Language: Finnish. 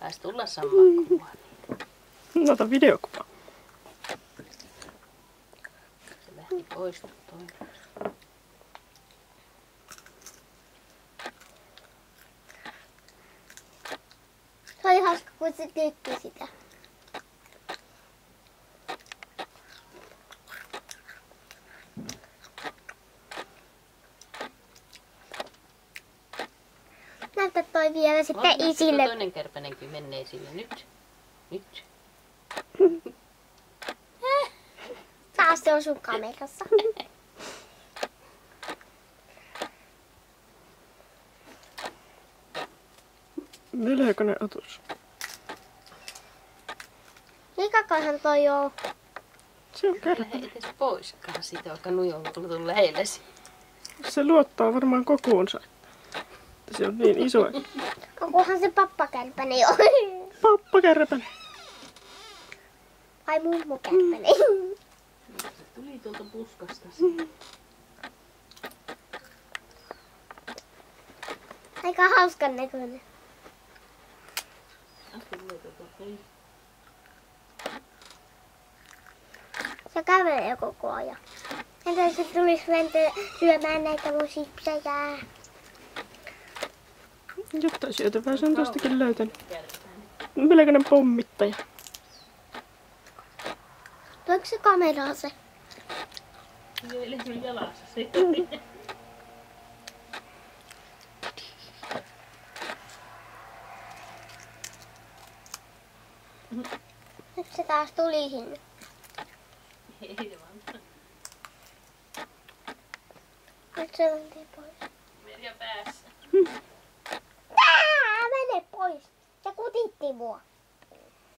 Taisi tulla samaa kuvaa. No, ota videokuva. Se lähti pois toinen. Se oli hauska, kun se tykki sitä. Näytä toi vielä sitten isille. Toinen kärpänenkin menee sille nyt. Nyt. Taas se on sun kamerassa. Melkoinen otus. Mikä kohan toi on? Se on Älä kärpä. edes poiskaan siitä, vaikka nuijalla on tullut lähellesi. Se luottaa varmaan kokuunsa. Se on niin iso. Onkohan se pappakärpänen jo? Pappakärpänen. Vai mummukärpänen? Se tuli tuolta puskasta. Aika hauskan näköinen. Se kävelee koko ajan. Entä se tulisi syömään näitä mun sipsejä? Jotain syötävää se on tostakin löytänyt. Melkoinen pommittaja. Tuoiko se kameraa se? Eli sun jalassa se. Nyt se taas tuli sinne. Ei vaan. Nyt se lähtee pois. Merja päässä. Mene pois! Se kutitti mua.